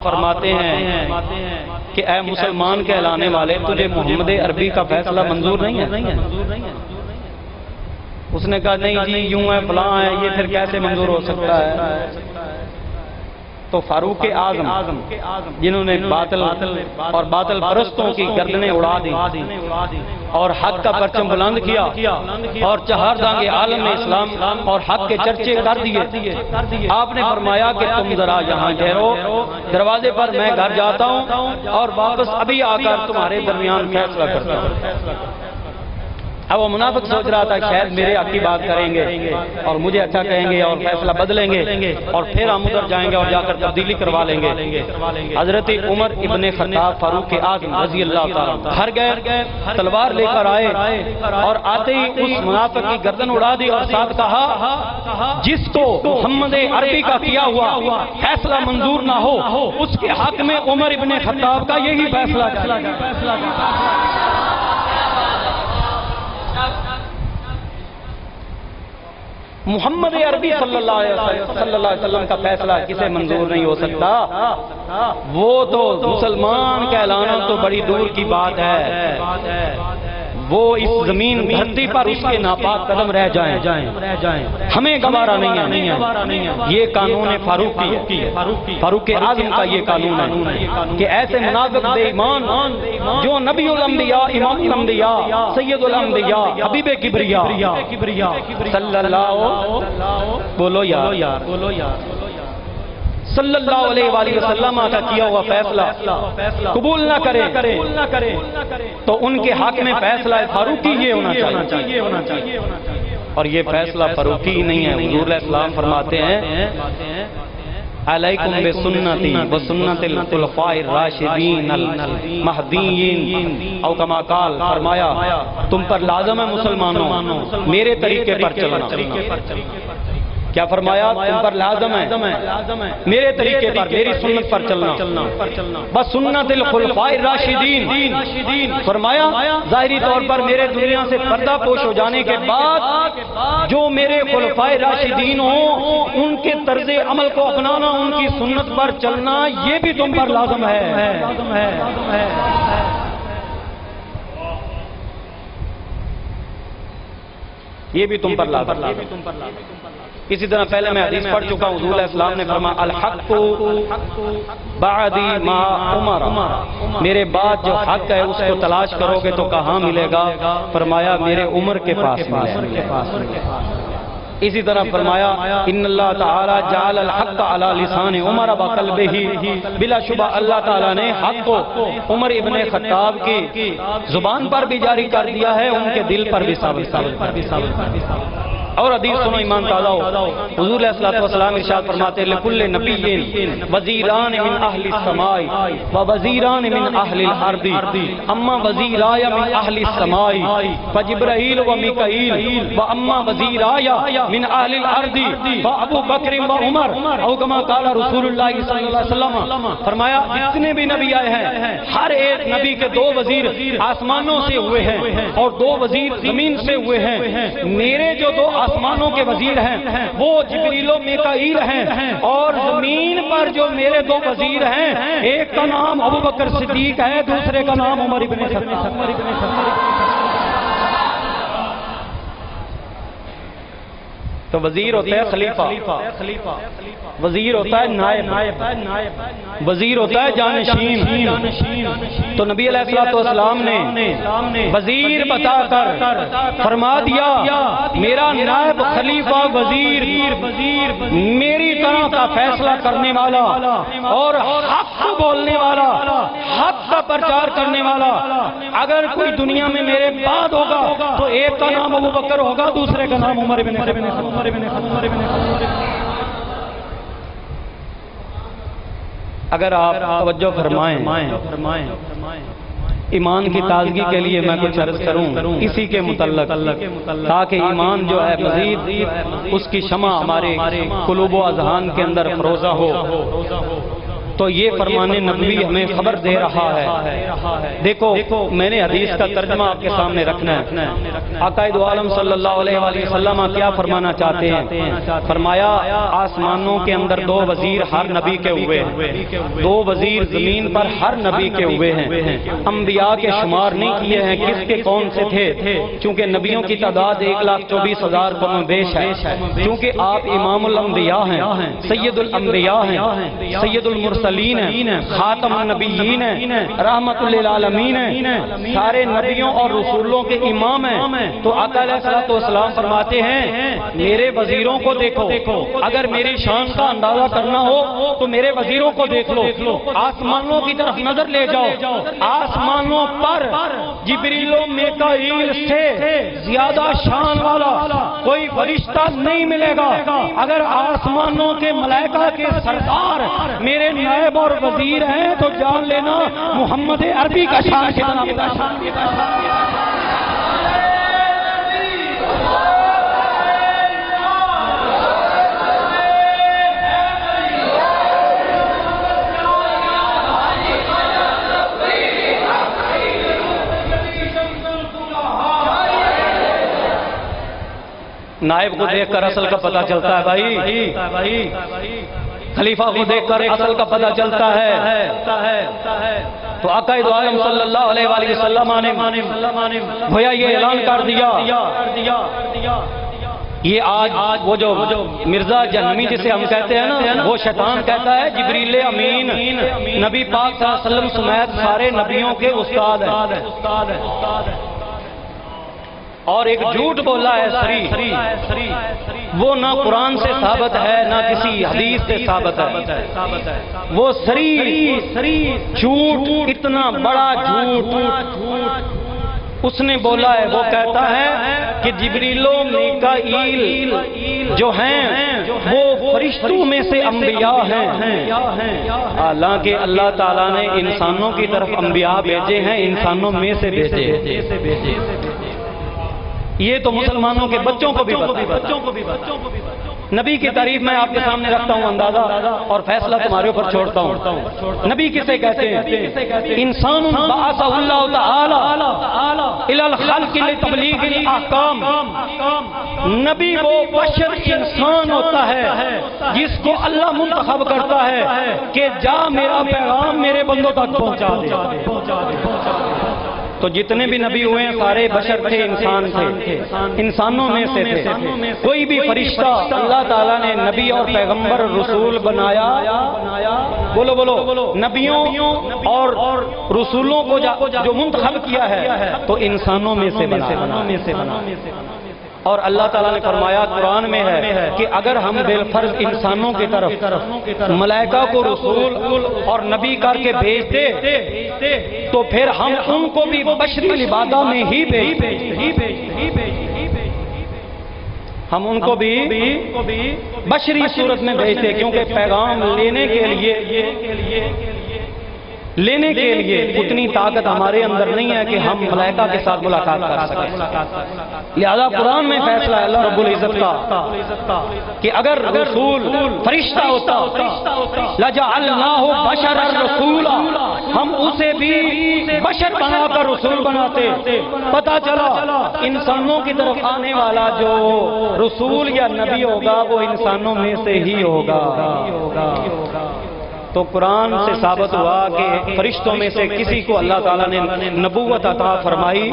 فرماتے ہیں کہ اے مسلمان کہلانے والے، تجھے محمد عربی کا فیصلہ منظور نہیں ہے؟ اس نے کہا نہیں جی یوں ہے فلاں ہے، یہ پھر کیسے منظور ہو سکتا ہے؟ تو فاروق اعظم جنہوں نے باطل اور باطل پرستوں کی گردنیں اڑا دی اور حق کا پرچم بلند کیا اور چہاردانگ عالم اسلام اور حق کے چرچے کر دیے، آپ نے فرمایا کہ تم ذرا یہاں ٹھہرو، دروازے پر میں گھر جاتا ہوں اور واپس ابھی آ کر تمہارے درمیان فیصلہ کرتا ہوں۔ اب وہ منافق سوچ رہا تھا شاید میرے حق کی بات کریں گے اور مجھے اچھا کہیں گے اور فیصلہ بدلیں گے اور پھر ہم ادھر جائیں گے اور جا کر تبدیلی کروا لیں گے۔ حضرت عمر ابن خطاب فاروق اعظم رضی اللہ تعالیٰ گھر گئے، تلوار لے کر آئے اور آتے ہی اس منافق کی گردن اڑا دی اور ساتھ کہا جس کو محمد عربی کا کیا ہوا فیصلہ منظور نہ ہو اس کے حق میں عمر ابن خطاب کا یہی فیصلہ ہے۔ محمد عربی صلی اللہ علیہ وسلم کا فیصلہ کسے منظور نہیں ہو سکتا؟ وہ تو مسلمان کہلانا تو بڑی دور کی بات ہے، وہ اس زمین دھرتی پر اس کے ناپاک قدم رہ جائیں، ہمیں گوارا نہیں ہے۔ یہ قانون فاروقی ہے، فاروق اعظم کا یہ قانون ہے کہ ایسے منافق بے ایمان جو نبی الانبیاء، امام الانبیاء، سید الانبیاء، حبیب کبریا صلی اللہ بولو یار صلی اللہ علیہ وآلہ وسلم کا کیا ہوا فیصلہ قبول نہ کرے تو ان کے حق میں فیصلہ فاروقی یہ ہونا چاہیے، اور یہ فیصلہ فاروقی ہی نہیں ہے۔ حضور علیہ السلام فرماتے ہیں علیکم بسنتی وسنت الخلفاء الراشدین المہدیین، او کما قال، فرمایا تم پر لازم ہے مسلمانوں میرے طریقے پر چلنا۔ کیا فرمایا؟ تم پر لازم ہے میرے طریقے پر، میری سنت پر چلنا، بس سنت الخلفاء الراشدین۔ فرمایا ظاہری طور پر میرے دنیا سے پردہ پوش ہو جانے کے بعد جو میرے خلفاء راشدین ہوں ان کے طرز عمل کو اپنانا، ان کی سنت پر چلنا، یہ بھی تم پر لازم ہے۔ یہ بھی تم پر لازم ہے۔ اسی طرح پہلے میں حدیث پڑھ چکا ہوں، حضور علیہ السلام نے فرمایا الحق بعدی ما عمر، میرے بعد جو حق ہے اس کو تلاش کرو گے تو کہاں ملے گا؟ فرمایا میرے عمر کے پاس ملے گا۔ اسی طرح فرمایا ان اللہ تعالی جعل الحق علی لسان عمر وقلبہ، بلا شبہ اللہ تعالی نے حق کو عمر ابن خطاب کی زبان پر بھی جاری کر دیا ہے، ان کے دل پر بھی ثابت۔ اور حدیث سنو ایمان تازہ ہو، حضور علیہ الصلوۃ والسلام ارشاد فرماتے ہیں لکل نبی وزیران من اہل السماء و وزیران من اہل الارض، اما وزیرای من اہل السماء فجبرائیل و میکائیل و اما وزیرای من اہل الارض فابو بکر و عمر، او کما قال رسول اللہ صلی اللہ علیہ وسلم۔ فرمایا جتنے بھی نبی آئے ہیں ہر ایک نبی کے دو وزیر آسمانوں سے ہوئے ہیں اور دو وزیر زمین سے ہوئے ہیں۔ میرے جو دو آسمانوں کے وزیر ہیں وہ جبریل و میکائیل ہیں، اور زمین پر جو میرے دو وزیر ہیں ایک کا نام ابو بکر صدیق ہے، دوسرے کا نام عمر ابن خطاب۔ تو وزیر ہوتا ہے خلیفہ، وزیر ہوتا ہے نائب، وزیر ہوتا ہے جانشین۔ تو نبی علیہ الصلوۃ والسلام نے وزیر بتا کر فرما دیا میرا نائب، خلیفہ، وزیر میری طرح کا فیصلہ کرنے والا اور حق بولنے والا، حق کا پرچار کرنے والا، اگر کوئی دنیا میں میرے بعد ہوگا تو ایک کا نام ابو بکر ہوگا، دوسرے کا نام عمر بن خطاب۔ اگر آپ توجہ فرمائیں ایمان کی تازگی کے لیے میں کچھ عرض کروں اسی کے متعلق، تاکہ ایمان جو ہے مزید اس کی شمع ہمارے قلوب و اذہان کے اندر فروزہ ہو۔ تو یہ فرمان نبوی ہمیں خبر دے رہا ہے۔ دیکھو میں نے حدیث کا ترجمہ آپ کے سامنے رکھنا ہے۔ آقا دو عالم صلی اللہ علیہ وآلہ وسلم کیا فرمانا چاہتے ہیں؟ فرمایا آسمانوں کے اندر دو وزیر ہر نبی کے ہوئے ہیں، دو وزیر زمین پر ہر نبی کے ہوئے ہیں۔ انبیاء کے شمار نہیں کیے ہیں کس کے کون سے تھے، چونکہ نبیوں کی تعداد 1,24,000 کم بیش ہے، کیونکہ آپ امام الانبیاء ہیں، سید الانبیاء ہیں، سید المرسلین ہیں، خاتم النبیین ہیں، رحمت للعالمین ہیں، سارے نبیوں اور رسولوں کے امام ہیں۔ تو آقا علیہ الصلوۃ والسلام فرماتے ہیں میرے وزیروں کو دیکھو، اگر میری شان کا اندازہ کرنا ہو تو میرے وزیروں کو دیکھ لو، آسمانوں کی طرف نظر لے جاؤ، آسمانوں پر جبریل و میکائیل سے زیادہ شان والا کوئی فرشتہ نہیں ملے گا۔ اگر آسمانوں کے ملائکہ کے سردار میرے نائب اور وزیر ہیں تو جان لینا محمد عربی کا شان کتنا بڑا۔ نائب کو دیکھ کر اصل کا پتہ چلتا ہے بھائی، خلیفہ کو دیکھ کر اصل کا پتہ چلتا ہے۔ تو آقا دو عالم صلی اللہ علیہ وآلہ وسلم نے گویا یہ اعلان کر دیا، یہ آج وہ جو مرزا جہنمی جسے ہم کہتے ہیں نا، وہ شیطان کہتا ہے جبریل امین نبی پاک صلی اللہ علیہ وسلم سمیت سارے نبیوں کے استاد ہیں، اور ایک جھوٹ بولا ہے سری، وہ نہ قرآن سے ثابت ہے نہ کسی حدیث سے ثابت ہے، وہ سری جھوٹ، اتنا بڑا جھوٹ اس نے بولا ہے۔ وہ کہتا ہے کہ جبریل و میکائیل جو ہیں وہ فرشتوں میں سے انبیاء ہیں، حالانکہ اللہ تعالیٰ نے انسانوں کی طرف انبیاء بھیجے ہیں، انسانوں میں سے بھیجے۔ یہ تو مسلمانوں کے بچوں کو بھی نبی کی تعریف میں آپ کے سامنے رکھتا ہوں اندازہ، اور فیصلہ تمہارے اوپر چھوڑتا ہوں۔ نبی کسے کہتے ہیں؟ انسان بعثہ اللہ تعالی الی الخلق لتبلیغ الاحکام۔ نبی وہ بشر انسان ہوتا ہے جس کو اللہ منتخب کرتا ہے کہ جا میرا پیغام میرے بندوں تک پہنچا دے۔ تو جتنے بھی نبی ہوئے ہیں سارے بشر تھے، انسان تھے، انسانوں میں سے تھے۔ کوئی بھی فرشتہ اللہ تعالیٰ نے نبی اور پیغمبر رسول بنایا، بولو نبیوں اور رسولوں کو جو منتخب کیا ہے تو انسانوں میں سے بنا۔ اور اللہ تعالیٰ نے فرمایا قرآن میں ہے کہ اگر ہم بالفرض انسانوں کی طرف ملائکہ کو رسول اور نبی کر کے بھیجتے تو پھر ہم ان کو بھی بشری لبادہ میں ہی بھیجتے، ہم ان کو بھی بشری صورت میں بھیجتے، کیونکہ پیغام لینے کے لیے اتنی طاقت ہمارے اندر نہیں ہے کہ ہم ملائکہ کے ساتھ ملاقات کر سکیں۔ لہذا قرآن میں فیصلہ ہے اللہ رب العزت کا کہ اگر رسول فرشتہ ہوتا لَجَعَلْنَاهُ بَشَرًا رَسُولًا، ہم اسے بھی بشر بنا کر رسول بناتے۔ پتہ چلا انسانوں کی طرف آنے والا جو رسول یا نبی ہوگا وہ انسانوں میں سے ہی ہوگا۔ تو قرآن سے ثابت ہوا کہ فرشتوں میں سے کسی کو اللہ تعالیٰ نے نبوت عطا فرمائی۔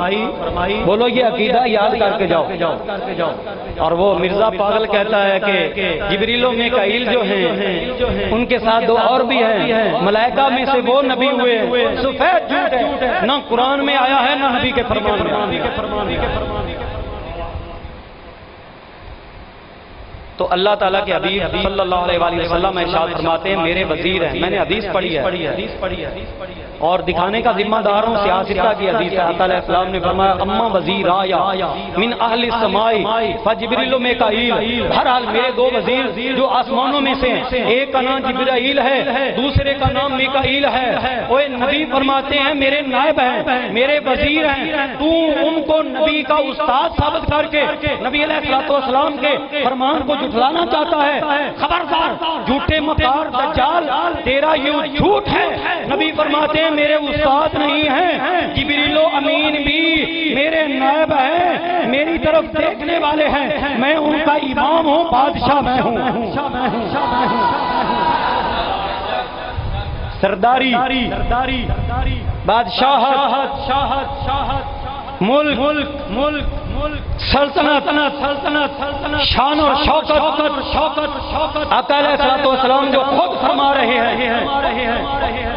بولو یہ عقیدہ یاد کر کے جاؤ۔ اور وہ مرزا پاگل کہتا ہے کہ جبریل و میکائیل جو ہیں ان کے ساتھ دو اور بھی ہیں، ملائکہ میں سے وہ نبی ہوئے، سفید جھوٹ ہے، نہ قرآن میں آیا ہے نہ نبی کے فرمان میں۔ تو اللہ تعالیٰ کے حبیب صلی اللہ علیہ وآلہ وسلم ارشاد فرماتے ہیں میرے وزیر ہیں۔ میں نے حدیث پڑھی ہے اور دکھانے کا ذمہ دار ہوں، سیاستہ کی حدیث ہے۔ آقا علیہ السلام نے فرمایا اما وزیر آیا من اہل السماء فجبریل و میکائیل، بہرحال میرے دو وزیر جو آسمانوں میں سے ہیں، ایک کا نام جبرائیل ہے، دوسرے کا نام میکائیل ہے۔ وہ نبی فرماتے ہیں میرے نائب ہیں، میرے وزیر ہیں، تو ان کو نبی کا استاد ثابت کر کے نبی علیہ السلام کے فرمان کو جھٹلانا چاہتا ہے، خبردار جھوٹے مکار دجال، تیرا یہ جھوٹ ہے۔ نبی فرماتے ہیں میرے استاد نہیں ہیں، جبریل و امین بھی میرے نائب ہیں، میری طرف دیکھنے والے ہیں، میں ان کا امام ہوں، بادشاہ میں ہوں۔ سرداری، بادشاہت، ملک، سلطنت، شان اور شوکت، آقا علیہ الصلوۃ والسلام جو خود فرما رہے ہیں۔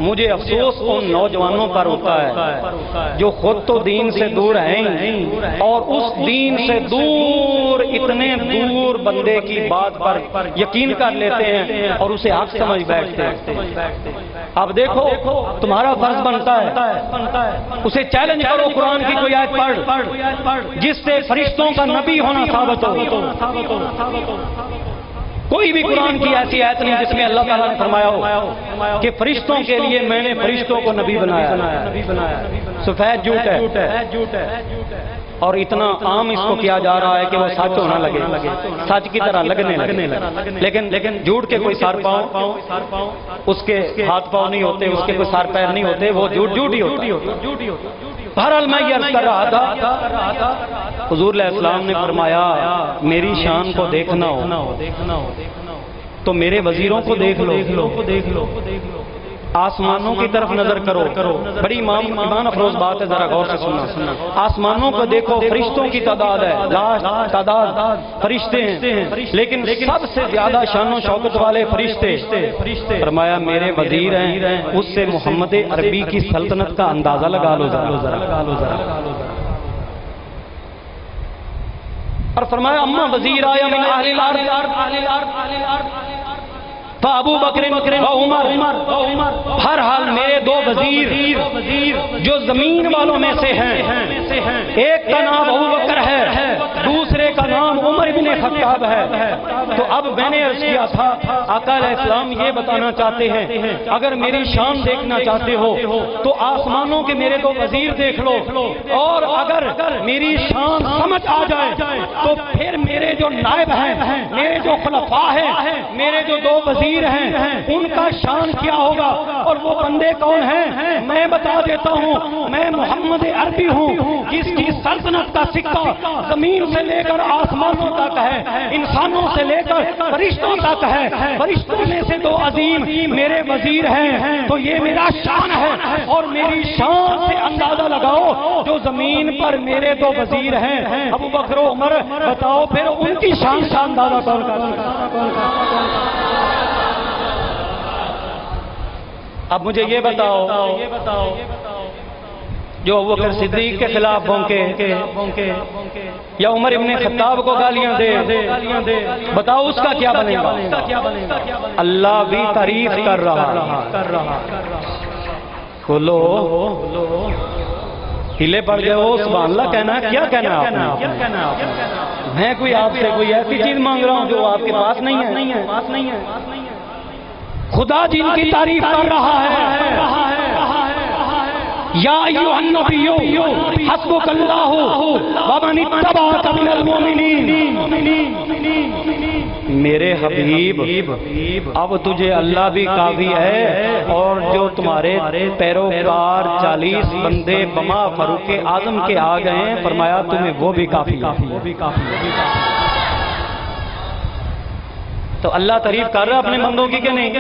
مجھے افسوس ان نوجوانوں پر ہوتا ہے جو خود تو دین سے دور ہیں اور اس دین سے دور، اتنے دور بندے کی بات پر یقین کر لیتے ہیں اور اسے حق سمجھ بیٹھتے ہیں۔ اب دیکھو تمہارا فرض بنتا ہے اسے چیلنج کرو، قرآن کی کوئی آیت پڑھ جس سے فرشتوں کا نبی ہونا ثابت ہو۔ کوئی بھی قرآن کی ایسی آیت نہیں جس میں اللہ تعالیٰ نے فرمایا ہو کہ فرشتوں کے لیے میں نے فرشتوں کو نبی بنایا۔ سفید جھوٹ ہے اور اتنا عام اس کو کیا جا رہا ہے کہ وہ سچ ہونا لگے، سچ کی طرح لگنے لگے، لیکن جھوٹ کے کوئی سر پاؤں اس کے ہاتھ پاؤں نہیں ہوتے، اس کے کوئی سر پیر نہیں ہوتے، وہ جھوٹ ہی ہوتا۔ بہرحال میں یہ عرض کر رہا تھا، حضور علیہ السلام نے فرمایا میری شان کو دیکھنا ہو تو میرے وزیروں کو دیکھ لو، آسمانوں کی طرف نظر کرو۔ بڑی ایمان افروز بات ہے، ذرا غور سے سننا۔ آسمانوں کو دیکھو، فرشتوں کی تعداد ہے، لاکھ تعداد فرشتے ہیں، لیکن سب سے زیادہ شان و شوکت والے فرشتے، فرمایا میرے وزیر ہیں، اس سے محمد عربی کی سلطنت کا اندازہ لگا لو ذرا۔ اور فرمایا اما وزیر آیا من اہل الارض فابو بکر و عمر، ہر حال میرے دو وزیر جو زمین والوں میں سے ہیں، ایک کا نام ابو بکر ہے، دوسرے کا نام عمر بن خطاب ہے۔ تو اب میں نے عرض کیا تھا آقا علیہ السلام یہ بتانا چاہتے ہیں اگر میری شان دیکھنا چاہتے ہو تو آسمانوں کے میرے دو وزیر دیکھ لو، اور اگر میری شان سمجھ آ جائے تو پھر میرے جو نائب ہیں، میرے جو خلفاء ہیں، میرے جو دو وزیر ہیں ان کا شان کیا ہوگا، اور وہ بندے کون ہیں میں بتا دیتا ہوں۔ میں محمد عربی ہوں جس کی سلطنت کا سکہ زمین سے لے کر آسمانوں تک ہے، انسانوں سے لے کر فرشتوں تک ہے، فرشتوں میں سے دو عظیم میرے وزیر ہیں، تو یہ میرا شان ہے، اور میری شان سے اندازہ لگاؤ جو زمین پر میرے دو وزیر ہیں ابو بکر و عمر، بتاؤ پھر ان کی شان کا اندازہ کون کرے۔ اب مجھے یہ بتاؤ جو ابو بکر صدیق کے خلاف بھونکے یا عمر ابن خطاب کو گالیاں دے، بتاؤ اس کا کیا بنے گا؟ اللہ بھی تعریف کر رہا۔ کھولو ہلے پڑ گئے ہو، سبحان اللہ کہنا ہے، کیا کہنا ہے آپ نے؟ میں کوئی آپ سے کوئی ایسی چیز مانگ رہا ہوں جو آپ کے پاس نہیں ہے۔ خدا جن کی تعریف کر رہا ہے، یا ایھا النبی حسبک اللہ ومن اتبعک من المؤمنین، میرے حبیب اب تجھے اللہ بھی کافی ہے، اور جو تمہارے پیروکار 40 بندے بما فاروق اعظم کے آ گئے ہیں، فرمایا تمہیں وہ بھی کافی ہے۔ تو اللہ تعریف کر رہا اپنے بندوں کی کہ نہیں؟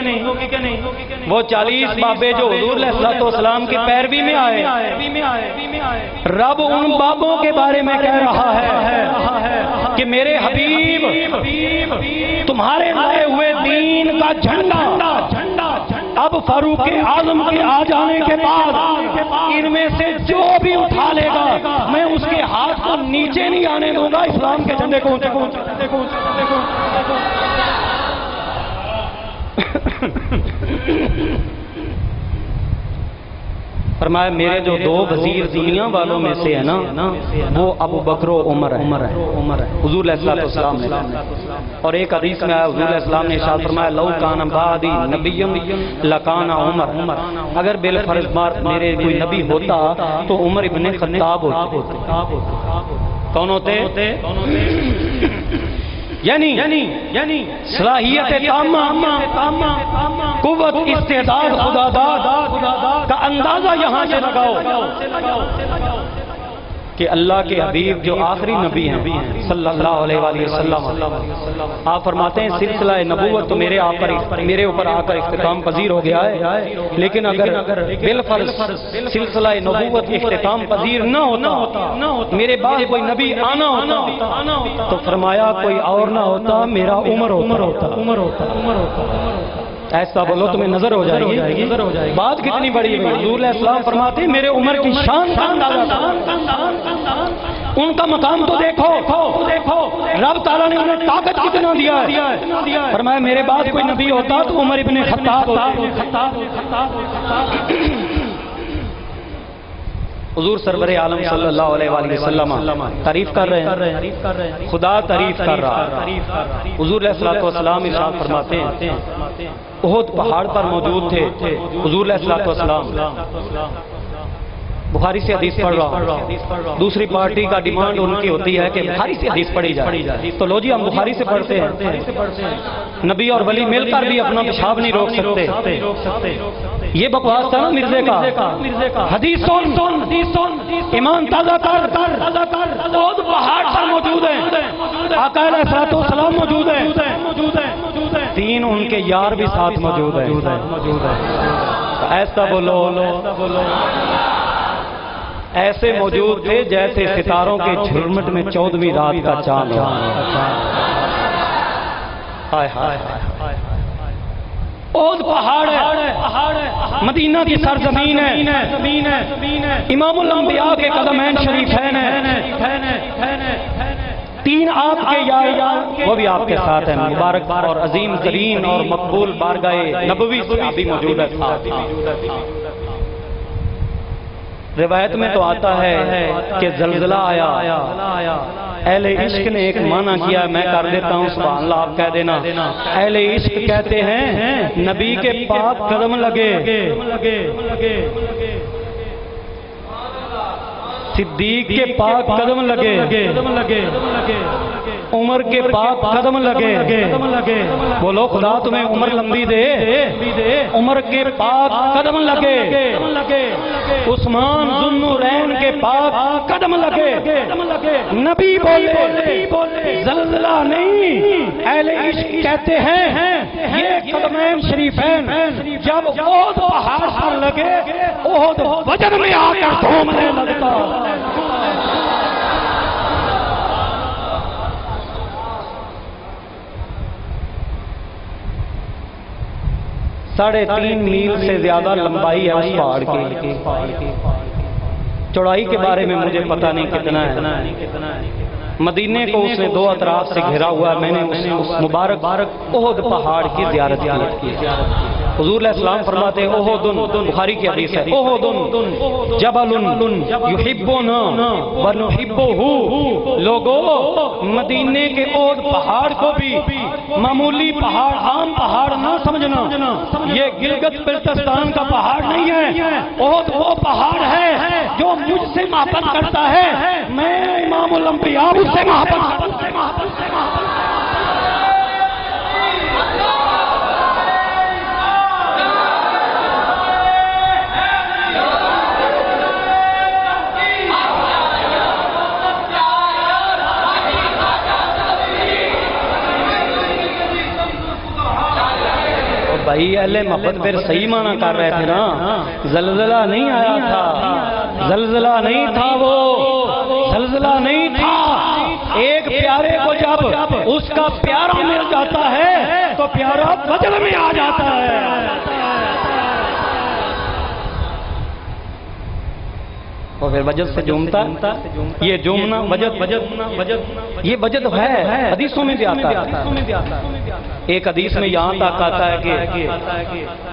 وہ 40 بابے جو حضور علیہ الصلوۃ والسلام کی پیروی میں آئے، رب ان بابوں کے بارے میں کہہ رہا ہے کہ میرے حبیب تمہارے لائے ہوئے دین کا جھنڈا اب فاروق اعظم کے آ جانے کے بعد ان میں سے جو بھی اٹھا لے گا میں اس کے ہاتھ کو نیچے نہیں آنے دوں گا، اسلام کے جھنڈے کو فرمایا میرے جو دو وزیر دنیا والوں میں سے ہیں نا وہ ابو بکر و عمر ہے، حضور علیہ الصلوۃ والسلام نے۔ اور ایک حدیث میں آیا حضور علیہ السلام نے ارشاد فرمایا لو کان بعدی نبی لکان عمر، اگر بالفرض میرے کوئی نبی ہوتا تو عمر ابن خطاب ہوتے۔ کون ہوتے؟ یعنی صلاحیت تامہ، قوت، استعداد، خداداد کا اندازہ یہاں سے لگاؤ کہ اللہ کے حبیب جو آخری نبی ہیں صلی اللہ علیہ وآلہ وسلم، آپ فرماتے ہیں سلسلہ نبوت تو میرے اوپر آ کر اختتام پذیر ہو گیا ہے، لیکن اگر بالفرض سلسلہ نبوت اختتام پذیر نہ ہوتا، میرے بعد کوئی نبی آنا ہوتا، تو فرمایا کوئی اور نہ ہوتا، میرا عمر ہوتا۔ ایسا بولو تمہیں نظر ہو جائے گی بات کتنی بڑی ہے۔ حضور علیہ السلام فرماتے ہیں میرے عمر کی شان کا اندازہ، ان کا مقام تو دیکھو، رب تعالیٰ نے انہیں طاقت کتنا دیا ہے۔ فرمایا میرے بعد کوئی نبی ہوتا تو عمر ابن خطاب ہوتا۔ حضور سرور عالم صلی اللہ علیہ وآلہ وسلم تعریف کر رہے ہیں، خدا تعریف کر رہا ہے۔ حضور علیہ السلام ارشاد فرماتے ہیں احد پہاڑ پر موجود تھے حضور علیہ السلام، بخاری سے حدیث پڑھ رہا ہوں، دوسری پارٹی کا ڈیمانڈ ان کی ہوتی ہے کہ بخاری سے حدیث پڑھی جائے، تو لو جی ہم بخاری سے پڑھتے ہیں۔ نبی اور ولی مل کر بھی اپنا پیشاب نہیں روک سکتے، یہ بکواس تھا نا مرزے کا۔ حدیث سن، ایمان تازہ کر، احد پہاڑ پر موجود ہے، آقا علیہ السلام موجود ہے، تین ان کے یار بھی ساتھ موجود ہیں۔ ایسا بولو، ایسے موجود تھے جیسے ستاروں کے جھرمٹ میں 14ویں رات کا چاند۔ احد پہاڑ ہے، مدینہ کی سرزمین ہے، امام الانبیاء کے قدمین شریفین ہیں، تین آپ کے یار وہ بھی آپ کے ساتھ ہیں، مبارک اور عظیم ترین اور مقبول بارگاہ نبوی صحابی موجود ہے۔ روایت میں تو آتا ہے کہ زلزلہ آیا، اہل عشق نے ایک معنی کیا، میں کر دیتا ہوں سبحان اللہ آپ کہہ دینا۔ اہل عشق کہتے ہیں نبی کے پاک قدم لگے، صدیق کے پاک قدم لگے، عمر کے پاک قدم لگے، بولو خدا تمہیں عمر لمبی دے، عمر کے پاک قدم لگے، عثمان ذو النورین کے پاک قدم لگے، نبی بولے زلزلہ نہیں، اہل عشق کہتے ہیں یہ قدمین شریفین جب احد پہاڑ پر لگے، احد وجن میں آ کر دھومنے لگتا۔ ساڑھے 3 میل سے زیادہ لمبائی ہے اس پہاڑ کی، چوڑائی کے بارے میں مجھے پتہ نہیں کتنا ہے۔ مدینے کو اس نے 2 اطراف سے گھرا ہوا ہے، میں نے اس مبارک احد پہاڑ کی زیارت کی۔ حضور علیہ السلام فرماتے ہیں احد، بخاری کی حدیث ہے، احد جبل یحبنا ونحبہ، لوگو مدینے کے احد پہاڑ کو بھی معمولی پہاڑ، عام پہاڑ نہ سمجھنا، یہ گلگت بلتستان کا پہاڑ نہیں ہے، احد وہ پہاڑ ہے جو مجھ سے محبت کرتا ہے، میں امام الانبیاء اس سے محبت۔ بھائی اہل محبت پھر صحیح معنی کر رہے تھے نا، زلزلہ نہیں آیا تھا، زلزلہ نہیں تھا، وہ زلزلہ نہیں تھا۔ ایک پیارے کو جب اس کا پیارا مل جاتا ہے تو پیارا وجن میں آ جاتا ہے، اور پھر وجد سے جومتا، یہ جومنا وجد، یہ وجد ہے، حدیثوں میں بھی آتا ہے۔ ایک حدیث میں یہاں تک آتا ہے کہ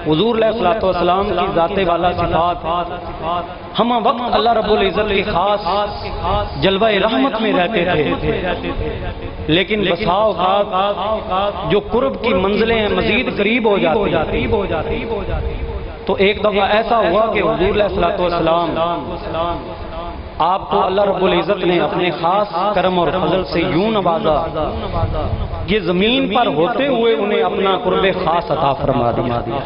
حضور علیہ السلام کی ذات والا صفات ہم وقت اللہ رب العزت کی خاص جلوہ رحمت میں رہتے تھے، لیکن بسا اوقات جو قرب کی منزلیں ہیں مزید قریب ہو جاتی، تو ایک دفعہ ایسا ہوا کہ حضور علیہ السلام آپ کو اللہ رب العزت نے اپنے خاص کرم اور فضل سے یوں نوازا یہ زمین پر ہوتے ہوئے انہیں اپنا قرب خاص عطا فرما دیا۔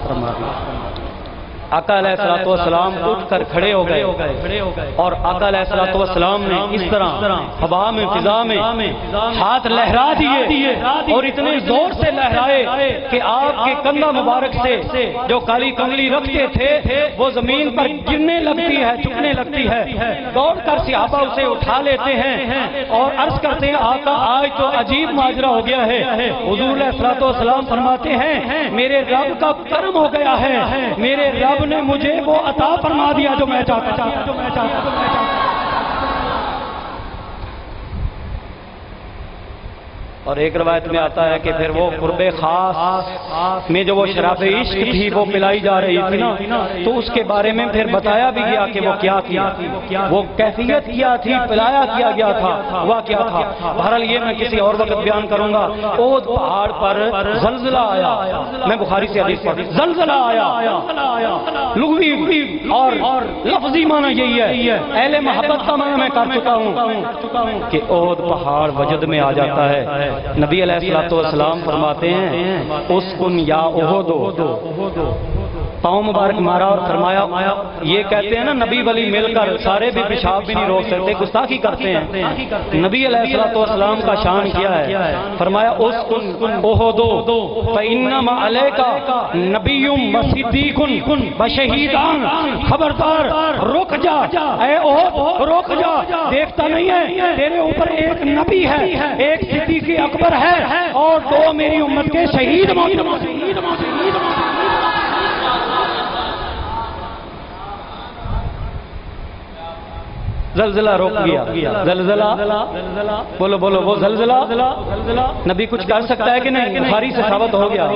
آقا علیہ الصلوۃ والسلام اٹھ کر کھڑے ہو گئے اور آقا علیہ الصلوۃ والسلام نے اس طرح ہوا میں فضا میں ہاتھ لہرا دیے اور اتنے زور سے لہرائے کہ آپ کے کندھا مبارک سے جو کالی کنگلی رکھتے تھے وہ زمین پر گرنے لگتی ہے، جھکنے لگتی ہے۔ دوڑ کر صحابہ اسے اٹھا لیتے ہیں اور عرض کرتے ہیں آقا آج تو عجیب ماجرا ہو گیا ہے۔ حضور علیہ الصلوۃ والسلام فرماتے ہیں میرے رب کا کرم ہو گیا ہے، میرے رب نے مجھے وہ عطا فرما دیا جو میں چاہتا اور ایک روایت میں آتا ہے کہ پھر وہ قرب خاص میں جو وہ شراب عشق تھی وہ پلائی جا رہی تھی نا، تو اس کے بارے میں پھر بتایا بھی گیا کہ وہ کیا تھی، وہ کیفیت کیا تھی، پلایا کیا گیا تھا، ہوا کیا تھا۔ بہرحال یہ میں کسی اور وقت بیان کروں گا۔ احد پہاڑ پر زلزلہ آیا، میں بخاری سے حدیث پڑھ، زلزلہ آیا، لغوی اور لفظی معنی یہی ہے، اہل محبت کا معنی میں کر چکا ہوں کہ احد پہاڑ وجد میں آ جاتا ہے۔ نبی علیہ الصلوۃ والسلام فرماتے ہیں اسکن یا احد، پاؤں مبارک مارا اور فرمایا، یہ کہتے ہیں نا نبی ولی مل کر سارے بھی پیشاب بھی نہیں روک سکتے، گستاخی کرتے ہیں۔ نبی علیہ الصلوۃ والسلام کا شان کیا ہے؟ فرمایا اسکن احد فانما علیک نبی و صدیق و شہیدان، خبردار رک جا اے احد، رک جا، دیکھتا نہیں ہے تیرے اوپر ایک نبی ہے، ایک صدیق اکبر ہے اور دو میری امت کے شہید موجود۔ زلزلہ روک گیا، زلزلہ بولو بولو، وہ زلزلہ نبی کچھ کر سکتا ہے کہ نہیں؟ بخاری سے ثابت ہو گیا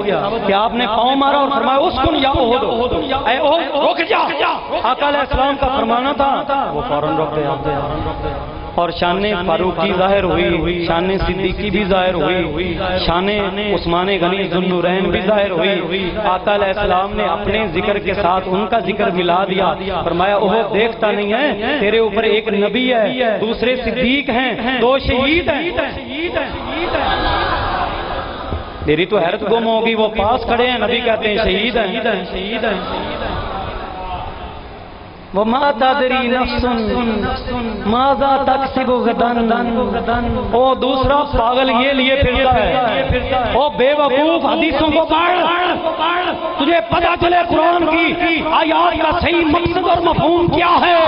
کہ آپ نے پاؤں مارا اور فرمایا اسکن یا احد، اے احد رک جا۔ آقا علیہ السلام کا فرمانا تھا، وہ فوراً رک گیا اور شان فاروقی ظاہر ہوئی، شان صدیقی بھی ظاہر ہوئی، شان عثمان غنی ذوالنورین بھی ظاہر ہوئی۔ آقا علیہ السلام نے اپنے ذکر کے ساتھ ان کا ذکر ملا دیا، فرمایا اوہ دیکھتا نہیں ہے تیرے اوپر ایک نبی ہے، دوسرے صدیق ہیں، دو شہید ہیں۔ میری تو حیرت گم ہوگی، وہ پاس کھڑے ہیں، نبی کہتے ہیں شہید ہیں۔ وَمَا تَدْرِي نَفْسٌ مَاذَا تَكْسِبُ غَدًا، او دوسرا پاگل یہ لیے پھرتا ہے، او بے وقوف حدیثوں کو پڑھ، تجھے پتہ چلے قرآن کی آیات کا صحیح مقصد اور مفہوم کیا ہے۔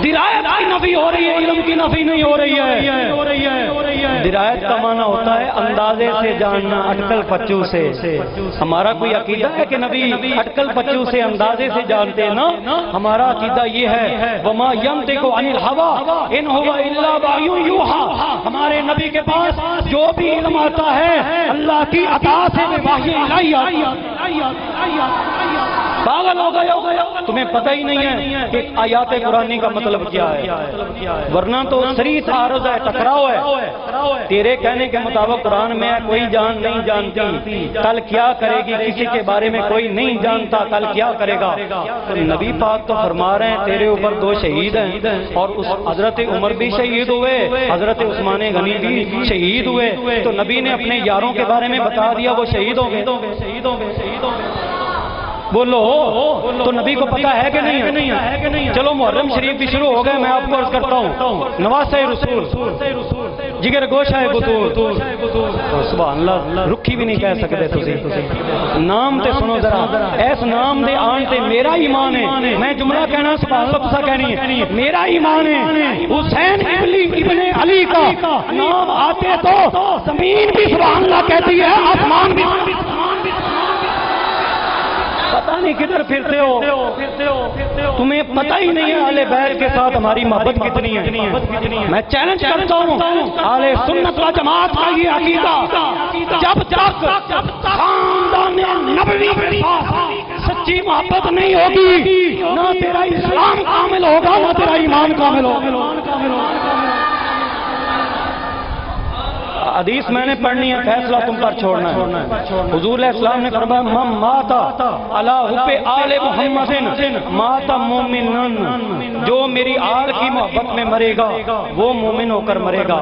درایت کی نفی ہو رہی ہے، علم کی نفی نہیں ہو رہی ہے۔ درایت کا معنی ہوتا ہے اندازے سے جاننا، اٹکل پچو سے۔ ہمارا کوئی عقیدہ ہے کہ نبی اٹکل پچو سے اندازے سے جانتے ہیں نا؟ ہمارا عقیدہ یہ ہے وما ينطق عن الهوى ان هو الا وحی یوحى، ہمارے نبی کے پاس جو بھی علم آتا ہے اللہ کی عطا سے وحی الہی۔ پاگل ہو گئے، تمہیں پتہ ہی نہیں ہے کہ آیات قرآنی کا مطلب کیا ہے، ورنہ تو صریح تعارض ہے، ٹکراؤ ہے۔ تیرے کہنے کے مطابق قرآن میں کوئی جان نہیں جانتی، کل کیا کرے گی کسی کے بارے میں کوئی نہیں جانتا، کل کیا کرے گا۔ تو نبی پاک تو فرما رہے ہیں تیرے اوپر دو شہید ہیں، اور اس حضرت عمر بھی شہید ہوئے، حضرت عثمان غنی بھی شہید ہوئے، تو نبی نے اپنے یاروں کے بارے میں بتا دیا وہ شہید ہو گئے۔ بولو تو نبی کو پتہ ہے کہ نہیں ہے؟ چلو محرم شریف بھی شروع ہو گئے، میں آپ کو عرض کرتا ہوں نواسہ رسول، جگر گوشہ بطور، سبحان اللہ، رکھی بھی نہیں کہہ سکتے تسی نام تے سنو ذرا، ایس نام دے آن تے میرا ایمان ہے، میں جملہ کہنا سبحان اللہ تسا کہنی ہے، میرا ایمان ہے حسین ابن علی کا نام آتے تو زمین بھی سبحان اللہ کہتی ہے، آسمان بھی۔ پتہ نہیں کدھر پھرتے ہو، تمہیں پتہ ہی نہیں ہے اہل بیت کے ساتھ ہماری محبت کتنی ہے۔ میں چیلنج کرتا ہوں اہل سنت و جماعت کا یہ عقیدہ، جب تک خاندان نبوی کے ساتھ سچی محبت نہیں ہوگی نہ تیرا اسلام کامل ہوگا نہ تیرا ایمان کامل ہوگا۔ حدیث میں نے پڑھنی ہے، فیصلہ تم پر چھوڑنا ہے۔ حضور علیہ السلام نے فرمایا من مات علی حب آل محمد مات مومنن، جو میری آل کی محبت میں مرے گا وہ مومن ہو کر مرے گا۔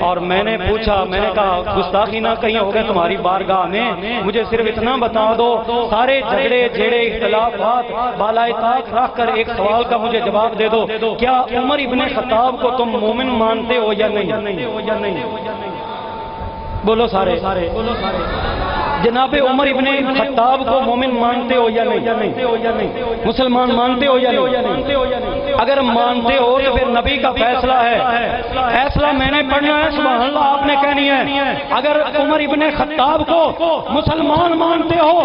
اور میں نے پوچھا، میں نے کہا گستاخی نہ کہیں ہو گئے تمہاری بارگاہ میں، مجھے صرف اتنا بتا دو، سارے جھگڑے جھیڑے اختلافات بالائے طاق رکھ کر ایک سوال کا مجھے جواب دے دو، کیا عمر ابن خطاب کو تم مومن مانتے ہو یا نہیں؟ بولو سارے، جناب عمر ابن خطاب کو مومن مانتے ہو یا نہیں؟ مسلمان مانتے ہو یا نہیں؟ اگر مانتے ہو تو پھر نبی کا فیصلہ ہے، فیصلہ میں نے پڑھنا ہے، سبحان اللہ آپ نے کہنی ہے۔ اگر عمر ابن خطاب کو مسلمان مانتے ہو،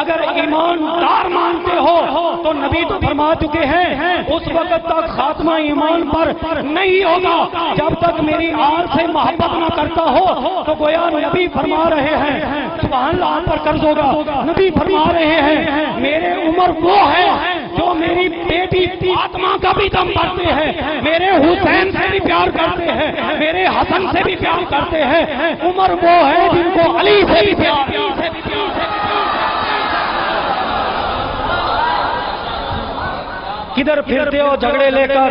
اگر ایماندار مانتے ہو تو نبی تو فرما چکے ہیں اس وقت تک خاتمہ ایمان پر نہیں ہوگا جب تک میری آل سے محبت نہ کرتا ہو۔ تو گویا نبی فرما رہے ہیں، سبحان اللہ آپ پر قرض ہوگا، نبی فرما رہے ہیں میرے عمر وہ ہے جو میری بیٹی فاطمہ کا بھی دم بھرتے ہیں، میرے حسین سے بھی پیار کرتے ہیں، میرے حسن سے بھی پیار کرتے ہیں، عمر وہ ہے جن کو علی سے بھی پیار۔ کدھر پھرتے ہو جھگڑے لے کر؟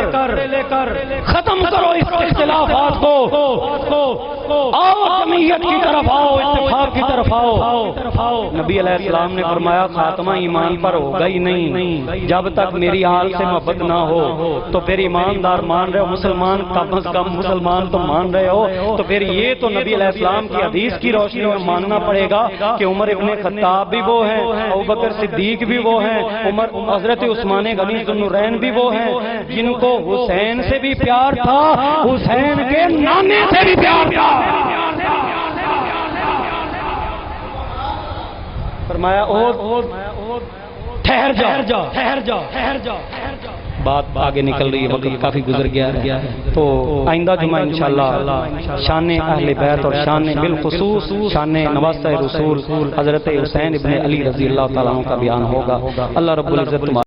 ختم کرو اس اختلافات کو، آؤ جمعیت کی طرف آؤ، اتفاق کی طرف آؤ۔ نبی علیہ السلام نے فرمایا خاتمہ ایمان پر ہوگا ہی نہیں جب تک میری آل سے محبت نہ ہو۔ تو پھر ایماندار مان رہے ہو، مسلمان کم از کم مسلمان تو مان رہے ہو، تو پھر یہ تو نبی علیہ السلام کی حدیث کی روشنی میں ماننا پڑے گا کہ عمر ابن خطاب بھی وہ ہیں، ابوبکر صدیق بھی وہ ہیں، حضرت عثمان غنی ذوالنورین بھی وہ ہیں جن کو حسین سے بھی پیار تھا، حسین کے نانے سے بھی پیار تھا۔ فرمایا ٹھہر جا، بات آگے نکل رہی ہے، وقت کافی گزر گیا ہے، تو آئندہ جمعہ انشاءاللہ شان اہل بیت اور شان بالخصوص شان نواسہ رسول حضرت حسین ابن علی رضی اللہ تعالیٰ عنہ کا بیان ہوگا۔ اللہ رب العزت تمہارے